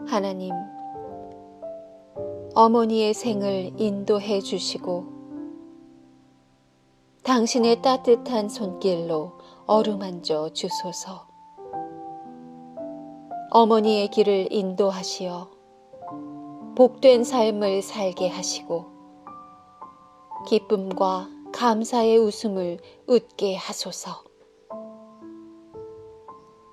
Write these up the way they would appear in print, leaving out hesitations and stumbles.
하나님, 어머니의 생을 인도해 주시고 당신의 따뜻한 손길로 어루만져 주소서. 어머니의 길을 인도하시어 복된 삶을 살게 하시고 기쁨과 감사의 웃음을 웃게 하소서.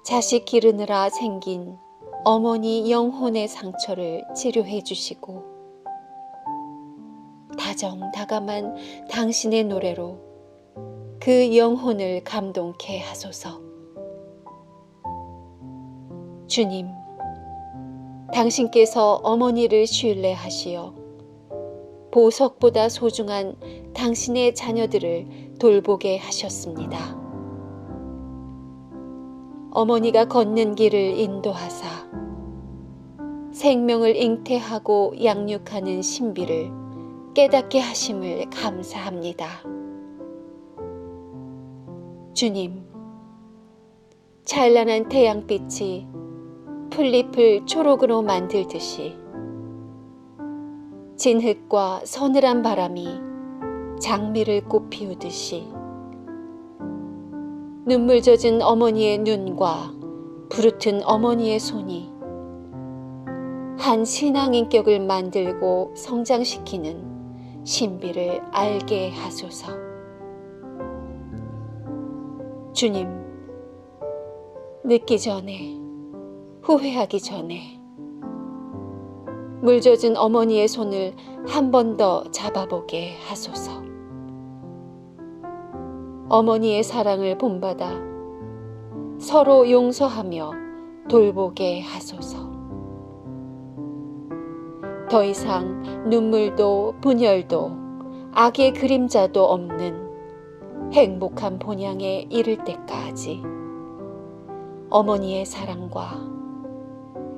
자식 기르느라 생긴 어머니 영혼의 상처를 치료해 주시고 다정다감한 당신의 노래로 그 영혼을 감동케 하소서. 주님, 당신께서 어머니를 신뢰하시어 보석보다 소중한 당신의 자녀들을 돌보게 하셨습니다. 어머니가 걷는 길을 인도하사 생명을 잉태하고 양육하는 신비를 깨닫게 하심을 감사합니다. 주님, 찬란한 태양빛이 풀잎을 초록으로 만들듯이 진흙과 서늘한 바람이 장미를 꽃피우듯이 눈물 젖은 어머니의 눈과 부르튼 어머니의 손이 한 신앙 인격을 만들고 성장시키는 신비를 알게 하소서. 주님, 늦기 전에, 후회하기 전에 물 젖은 어머니의 손을 한 번 더 잡아보게 하소서. 어머니의 사랑을 본받아 서로 용서하며 돌보게 하소서. 더 이상 눈물도 분열도 악의 그림자도 없는 행복한 본향에 이를 때까지 어머니의 사랑과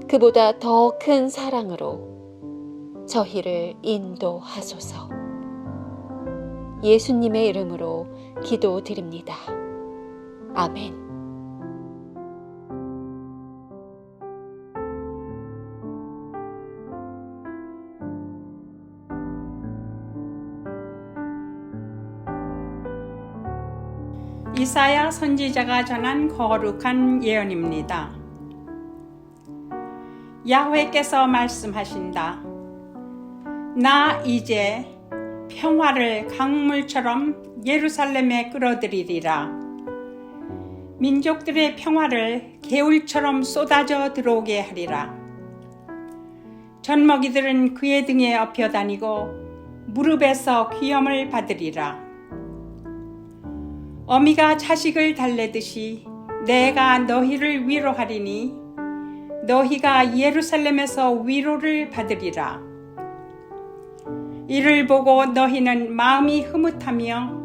그보다 더 큰 사랑으로 저희를 인도하소서. 예수님의 이름으로 기도드립니다. 아멘. 이사야 선지자가 전한 거룩한 예언입니다. 야훼께서 말씀하신다. 나 이제 평화를 강물처럼 예루살렘에 끌어들이리라. 민족들의 평화를 개울처럼 쏟아져 들어오게 하리라. 젖먹이들은 그의 등에 엎여 다니고 무릎에서 귀염을 받으리라. 어미가 자식을 달래듯이 내가 너희를 위로하리니 너희가 예루살렘에서 위로를 받으리라. 이를 보고 너희는 마음이 흐뭇하며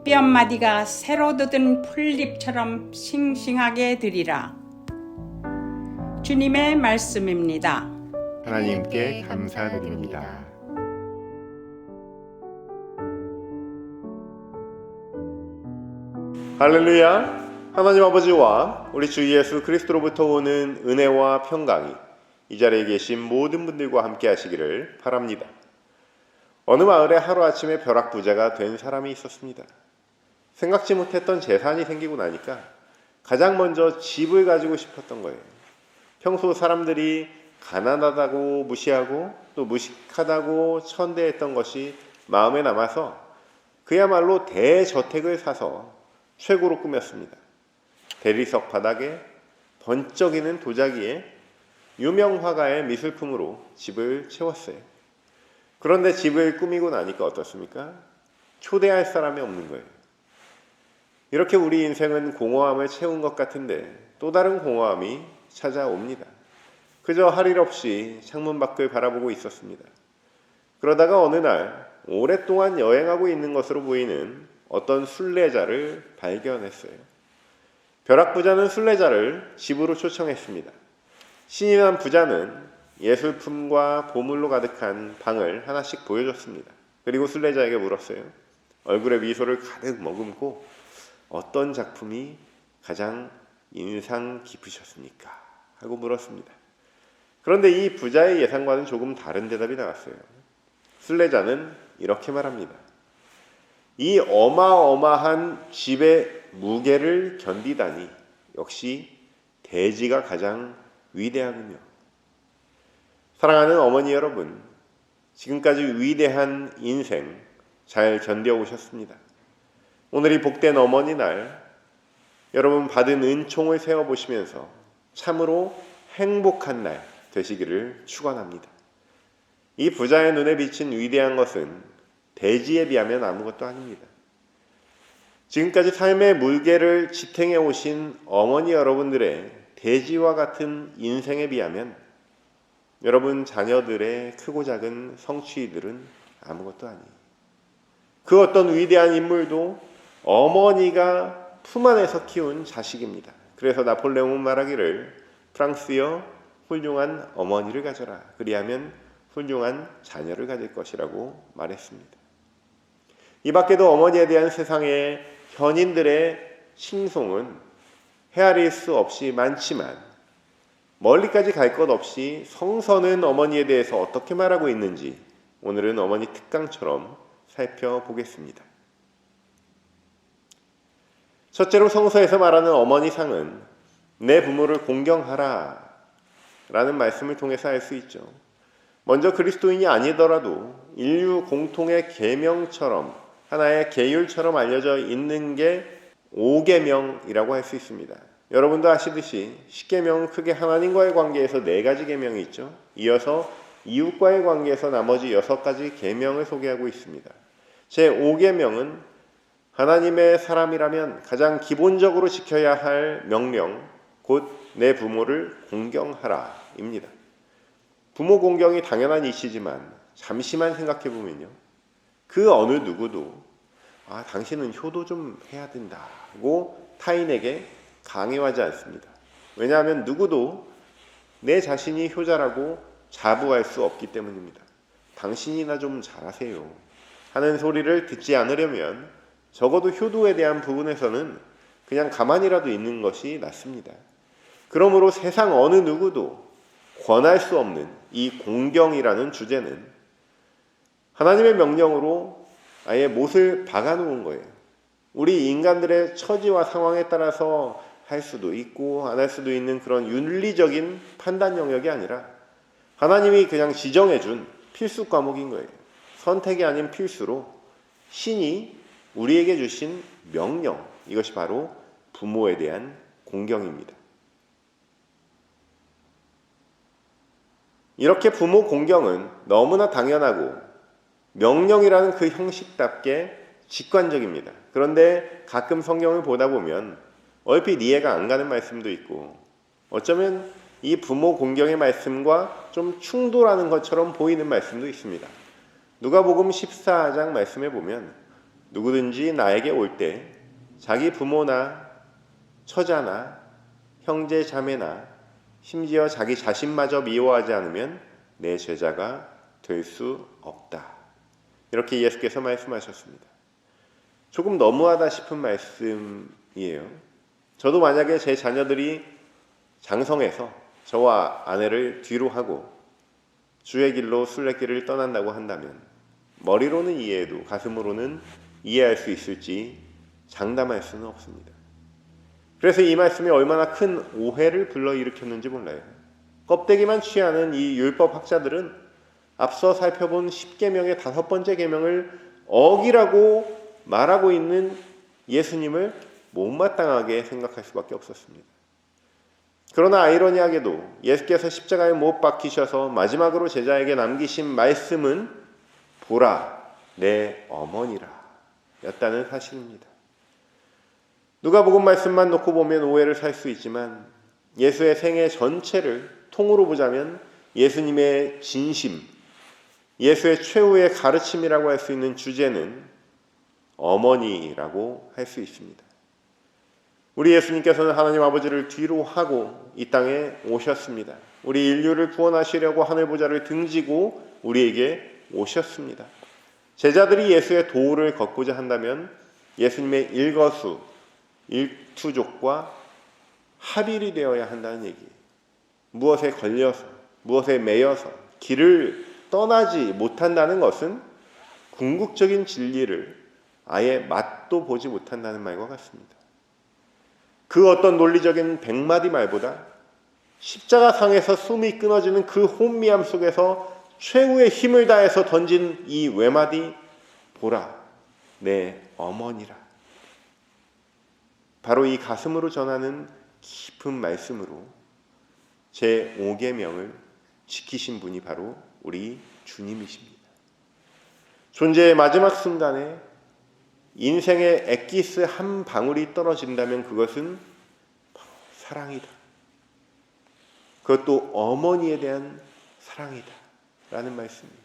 뼘마디가 새로 돋은 풀잎처럼 싱싱하게 되리라. 주님의 말씀입니다. 하나님께 감사드립니다. 할렐루야! 하나님 아버지와 우리 주 예수 그리스도로부터 오는 은혜와 평강이 이 자리에 계신 모든 분들과 함께 하시기를 바랍니다. 어느 마을에 하루아침에 벼락부자가 된 사람이 있었습니다. 생각지 못했던 재산이 생기고 나니까 가장 먼저 집을 가지고 싶었던 거예요. 평소 사람들이 가난하다고 무시하고 또 무식하다고 천대했던 것이 마음에 남아서 그야말로 대저택을 사서 최고로 꾸몄습니다. 대리석 바닥에 번쩍이는 도자기에 유명 화가의 미술품으로 집을 채웠어요. 그런데 집을 꾸미고 나니까 어떻습니까? 초대할 사람이 없는 거예요. 이렇게 우리 인생은 공허함을 채운 것 같은데 또 다른 공허함이 찾아옵니다. 그저 할 일 없이 창문 밖을 바라보고 있었습니다. 그러다가 어느 날 오랫동안 여행하고 있는 것으로 보이는 어떤 순례자를 발견했어요. 벼락부자는 순례자를 집으로 초청했습니다. 신이 난 부자는 예술품과 보물로 가득한 방을 하나씩 보여줬습니다. 그리고 순례자에게 물었어요. 얼굴에 미소를 가득 머금고 어떤 작품이 가장 인상 깊으셨습니까? 하고 물었습니다. 그런데 이 부자의 예상과는 조금 다른 대답이 나왔어요. 순례자는 이렇게 말합니다. 이 어마어마한 집의 무게를 견디다니 역시 대지가 가장 위대하군요. 사랑하는 어머니 여러분, 지금까지 위대한 인생 잘 견뎌오셨습니다. 오늘이 복된 어머니 날, 여러분 받은 은총을 세어보시면서 참으로 행복한 날 되시기를 축원합니다. 이 부자의 눈에 비친 위대한 것은 대지에 비하면 아무것도 아닙니다. 지금까지 삶의 무게를 지탱해 오신 어머니 여러분들의 대지와 같은 인생에 비하면 여러분 자녀들의 크고 작은 성취들은 아무것도 아니에요. 그 어떤 위대한 인물도 어머니가 품 안에서 키운 자식입니다. 그래서 나폴레옹은 말하기를 프랑스여 훌륭한 어머니를 가져라. 그리하면 훌륭한 자녀를 가질 것이라고 말했습니다. 이 밖에도 어머니에 대한 세상의 현인들의 칭송은 헤아릴 수 없이 많지만 멀리까지 갈 것 없이 성서는 어머니에 대해서 어떻게 말하고 있는지 오늘은 어머니 특강처럼 살펴보겠습니다. 첫째로 성서에서 말하는 어머니상은 내 부모를 공경하라 라는 말씀을 통해서 알 수 있죠. 먼저 그리스도인이 아니더라도 인류 공통의 계명처럼 하나의 계율처럼 알려져 있는 게 5계명이라고 할 수 있습니다. 여러분도 아시듯이 10계명은 크게 하나님과의 관계에서 4가지 계명이 있죠. 이어서 이웃과의 관계에서 나머지 6가지 계명을 소개하고 있습니다. 제 5계명은 하나님의 사람이라면 가장 기본적으로 지켜야 할 명령, 곧 내 부모를 공경하라 입니다. 부모 공경이 당연한 이치지만 잠시만 생각해 보면요, 그 어느 누구도 당신은 효도 좀 해야 된다고 타인에게 강요하지 않습니다. 왜냐하면 누구도 내 자신이 효자라고 자부할 수 없기 때문입니다. 당신이나 좀 잘하세요 하는 소리를 듣지 않으려면 적어도 효도에 대한 부분에서는 그냥 가만히라도 있는 것이 낫습니다. 그러므로 세상 어느 누구도 권할 수 없는 이 공경이라는 주제는 하나님의 명령으로 아예 못을 박아놓은 거예요. 우리 인간들의 처지와 상황에 따라서 할 수도 있고 안 할 수도 있는 그런 윤리적인 판단 영역이 아니라 하나님이 그냥 지정해준 필수 과목인 거예요. 선택이 아닌 필수로 신이 우리에게 주신 명령, 이것이 바로 부모에 대한 공경입니다. 이렇게 부모 공경은 너무나 당연하고 명령이라는 그 형식답게 직관적입니다. 그런데 가끔 성경을 보다 보면 얼핏 이해가 안 가는 말씀도 있고 어쩌면 이 부모 공경의 말씀과 좀 충돌하는 것처럼 보이는 말씀도 있습니다. 누가복음 14장 말씀에 보면 누구든지 나에게 올 때 자기 부모나 처자나 형제 자매나 심지어 자기 자신마저 미워하지 않으면 내 제자가 될 수 없다. 이렇게 예수께서 말씀하셨습니다. 조금 너무하다 싶은 말씀이에요. 저도 만약에 제 자녀들이 장성해서 저와 아내를 뒤로 하고 주의 길로 순례길을 떠난다고 한다면 머리로는 이해해도 가슴으로는 이해할 수 있을지 장담할 수는 없습니다. 그래서 이 말씀이 얼마나 큰 오해를 불러일으켰는지 몰라요. 껍데기만 취하는 이 율법학자들은 앞서 살펴본 10계명의 5번째 계명을 어기라고 말하고 있는 예수님을 못마땅하게 생각할 수밖에 없었습니다. 그러나 아이러니하게도 예수께서 십자가에 못 박히셔서 마지막으로 제자에게 남기신 말씀은 보라 내 어머니라 였다는 사실입니다. 누가복음 말씀만 놓고 보면 오해를 살 수 있지만 예수의 생애 전체를 통으로 보자면 예수님의 진심, 예수의 최후의 가르침이라고 할 수 있는 주제는 어머니라고 할 수 있습니다. 우리 예수님께서는 하나님 아버지를 뒤로 하고 이 땅에 오셨습니다. 우리 인류를 구원하시려고 하늘보좌를 등지고 우리에게 오셨습니다. 제자들이 예수의 도를 걷고자 한다면 예수님의 일거수, 일투족과 합일이 되어야 한다는 얘기예요. 무엇에 걸려서, 무엇에 매여서 길을 떠나지 못한다는 것은 궁극적인 진리를 아예 맛도 보지 못한다는 말과 같습니다. 그 어떤 논리적인 100마디 말보다 십자가상에서 숨이 끊어지는 그 혼미함 속에서 최후의 힘을 다해서 던진 이 외마디, 보라, 내 어머니라. 바로 이 가슴으로 전하는 깊은 말씀으로 제 5계명을 지키신 분이 바로 우리 주님이십니다. 존재의 마지막 순간에 인생의 엑기스 한 방울이 떨어진다면 그것은 바로 사랑이다. 그것도 어머니에 대한 사랑이다 라는 말씀입니다.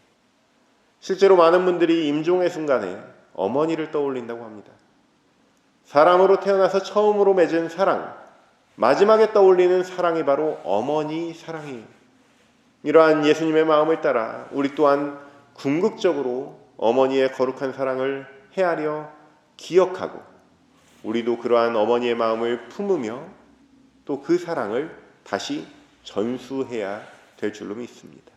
실제로 많은 분들이 임종의 순간에 어머니를 떠올린다고 합니다. 사람으로 태어나서 처음으로 맺은 사랑, 마지막에 떠올리는 사랑이 바로 어머니 사랑이에요. 이러한 예수님의 마음을 따라 우리 또한 궁극적으로 어머니의 거룩한 사랑을 헤아려 기억하고 우리도 그러한 어머니의 마음을 품으며 또 그 사랑을 다시 전수해야 될 줄로 믿습니다.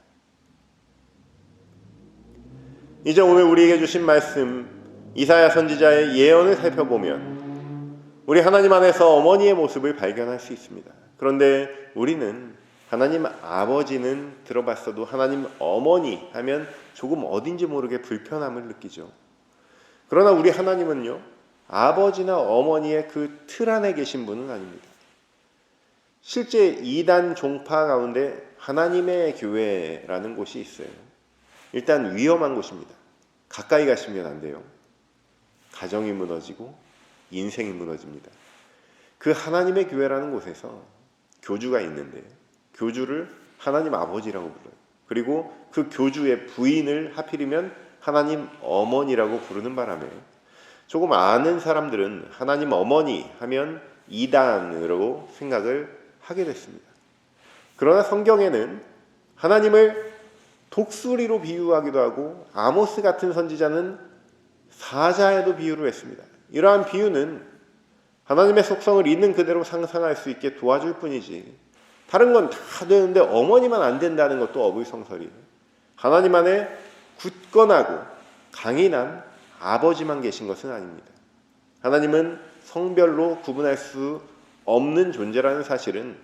이제 오늘 우리에게 주신 말씀 이사야 선지자의 예언을 살펴보면 우리 하나님 안에서 어머니의 모습을 발견할 수 있습니다. 그런데 우리는 하나님 아버지는 들어봤어도 하나님 어머니 하면 조금 어딘지 모르게 불편함을 느끼죠. 그러나 우리 하나님은요, 아버지나 어머니의 그 틀 안에 계신 분은 아닙니다. 실제 이단 종파 가운데 하나님의 교회라는 곳이 있어요. 일단 위험한 곳입니다. 가까이 가시면 안 돼요. 가정이 무너지고 인생이 무너집니다. 그 하나님의 교회라는 곳에서 교주가 있는데 교주를 하나님 아버지라고 불러요. 그리고 그 교주의 부인을 하필이면 하나님 어머니라고 부르는 바람에 조금 아는 사람들은 하나님 어머니 하면 이단으로 생각을 하게 됐습니다. 그러나 성경에는 하나님을 독수리로 비유하기도 하고 아모스 같은 선지자는 사자에도 비유를 했습니다. 이러한 비유는 하나님의 속성을 있는 그대로 상상할 수 있게 도와줄 뿐이지 다른 건 다 되는데 어머니만 안 된다는 것도 어불성설이에요. 하나님 안에 굳건하고 강인한 아버지만 계신 것은 아닙니다. 하나님은 성별로 구분할 수 없는 존재라는 사실은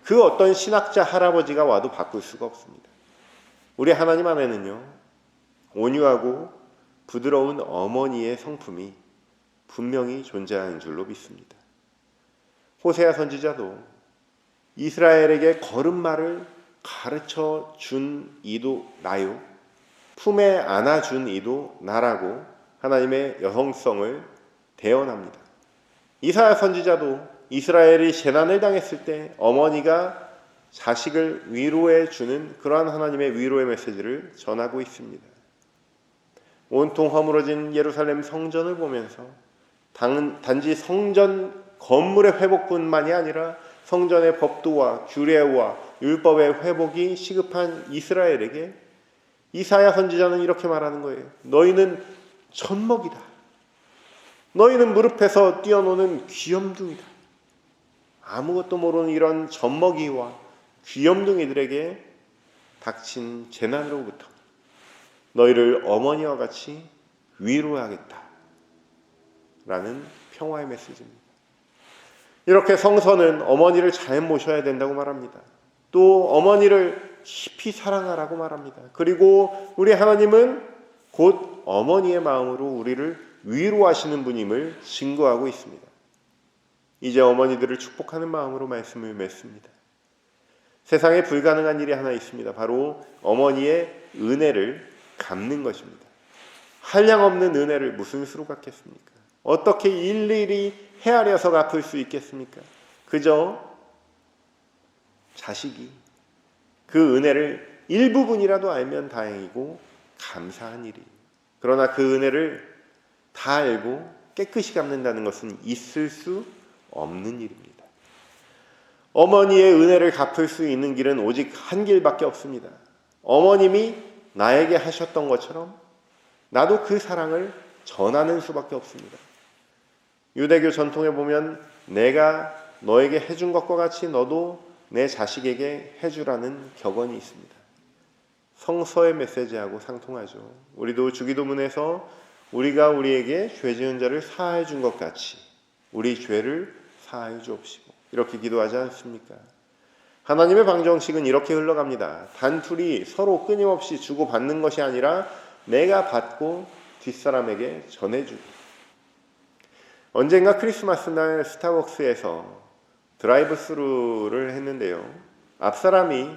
그 어떤 신학자 할아버지가 와도 바꿀 수가 없습니다. 우리 하나님 안에는요, 온유하고 부드러운 어머니의 성품이 분명히 존재하는 줄로 믿습니다. 호세아 선지자도 이스라엘에게 걸음마를 가르쳐 준 이도 나요, 품에 안아준 이도 나라고 하나님의 여성성을 대언합니다. 이사야 선지자도 이스라엘이 재난을 당했을 때 어머니가 자식을 위로해 주는 그러한 하나님의 위로의 메시지를 전하고 있습니다. 온통 허물어진 예루살렘 성전을 보면서 단지 성전 건물의 회복뿐만이 아니라 성전의 법도와 규례와 율법의 회복이 시급한 이스라엘에게 이사야 선지자는 이렇게 말하는 거예요. 너희는 젖먹이다. 너희는 무릎에서 뛰어노는 귀염둥이다. 아무것도 모르는 이런 젖먹이와 귀염둥이들에게 닥친 재난으로부터 너희를 어머니와 같이 위로하겠다 라는 평화의 메시지입니다. 이렇게 성서는 어머니를 잘 모셔야 된다고 말합니다. 또 어머니를 깊이 사랑하라고 말합니다. 그리고 우리 하나님은 곧 어머니의 마음으로 우리를 위로하시는 분임을 증거하고 있습니다. 이제 어머니들을 축복하는 마음으로 말씀을 맺습니다. 세상에 불가능한 일이 하나 있습니다. 바로 어머니의 은혜를 갚는 것입니다. 한량없는 은혜를 무슨 수로 갚겠습니까? 어떻게 일일이 헤아려서 갚을 수 있겠습니까? 그저 자식이 그 은혜를 일부분이라도 알면 다행이고 감사한 일이에요. 그러나 그 은혜를 다 알고 깨끗이 갚는다는 것은 있을 수 없는 일입니다. 어머니의 은혜를 갚을 수 있는 길은 오직 한 길밖에 없습니다. 어머님이 나에게 하셨던 것처럼 나도 그 사랑을 전하는 수밖에 없습니다. 유대교 전통에 보면 내가 너에게 해준 것과 같이 너도 내 자식에게 해주라는 격언이 있습니다. 성서의 메시지하고 상통하죠. 우리도 주기도문에서 우리가 우리에게 죄 지은 자를 사하여 준 것 같이 우리 죄를 사하여 주옵시고 이렇게 기도하지 않습니까? 하나님의 방정식은 이렇게 흘러갑니다. 단둘이 서로 끊임없이 주고받는 것이 아니라 내가 받고 뒷사람에게 전해주고. 언젠가 크리스마스 날 스타벅스에서 드라이브 스루를 했는데요. 앞사람이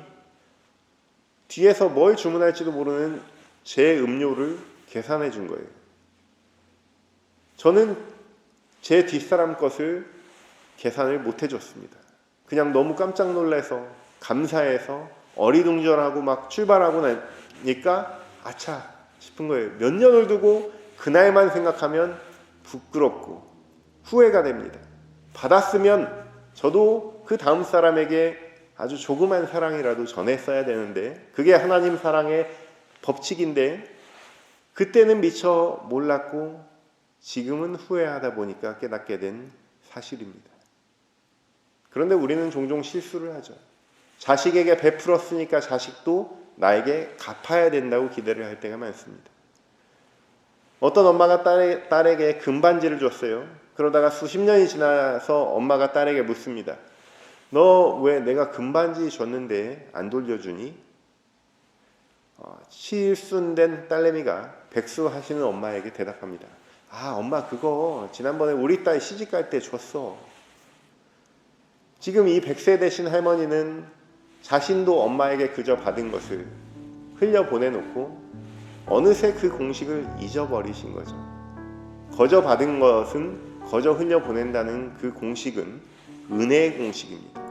뒤에서 뭘 주문할지도 모르는 제 음료를 계산해 준 거예요. 저는 제 뒷사람 것을 계산을 못 해줬습니다. 그냥 너무 깜짝 놀라서 감사해서 어리둥절하고 막 출발하고 나니까 아차 싶은 거예요. 몇 년을 두고 그날만 생각하면 부끄럽고 후회가 됩니다. 받았으면 저도 그 다음 사람에게 아주 조그만 사랑이라도 전했어야 되는데 그게 하나님 사랑의 법칙인데 그때는 미처 몰랐고 지금은 후회하다 보니까 깨닫게 된 사실입니다. 그런데 우리는 종종 실수를 하죠. 자식에게 베풀었으니까 자식도 나에게 갚아야 된다고 기대를 할 때가 많습니다. 어떤 엄마가 딸에게 금반지를 줬어요. 그러다가 수십 년이 지나서 엄마가 딸에게 묻습니다. 너 왜 내가 금반지 줬는데 안 돌려주니? 칠순된 딸내미가 백수하시는 엄마에게 대답합니다. 아, 엄마 그거 지난번에 우리 딸 시집갈 때 줬어. 지금 이 100세 되신 할머니는 자신도 엄마에게 그저 받은 것을 흘려보내놓고 어느새 그 공식을 잊어버리신 거죠. 거저 받은 것은 거저 흘려보낸다는 그 공식은 은혜의 공식입니다.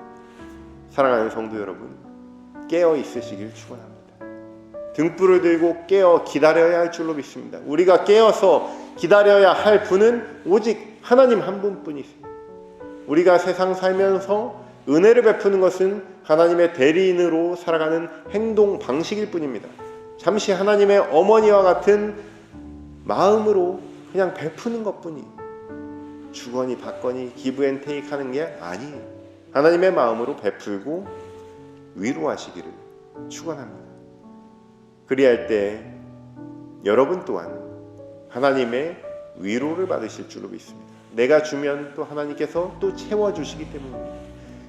사랑하는 성도 여러분, 깨어 있으시길 축원합니다. 등불을 들고 깨어 기다려야 할 줄로 믿습니다. 우리가 깨어서 기다려야 할 분은 오직 하나님 한 분뿐이십니다. 우리가 세상 살면서 은혜를 베푸는 것은 하나님의 대리인으로 살아가는 행동 방식일 뿐입니다. 잠시 하나님의 어머니와 같은 마음으로 그냥 베푸는 것뿐이 주거니 받거니 기브앤테이크 하는 게 아니에요. 하나님의 마음으로 베풀고 위로하시기를 축원합니다. 그리할 때 여러분 또한 하나님의 위로를 받으실 줄로 믿습니다. 내가 주면 또 하나님께서 또 채워주시기 때문입니다.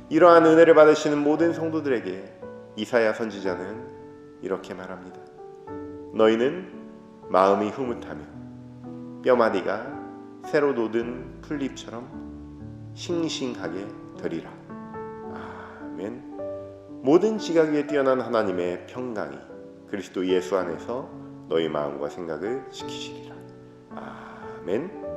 이러한 은혜를 받으시는 모든 성도들에게 이사야 선지자는 이렇게 말합니다. 너희는 마음이 흐뭇하며 뼈마디가 새로 돋은 풀잎처럼 싱싱하게 되리라. 아멘. 모든 지각 위에 뛰어난 하나님의 평강이 그리스도 예수 안에서 너희 마음과 생각을 지키시리라. 아멘.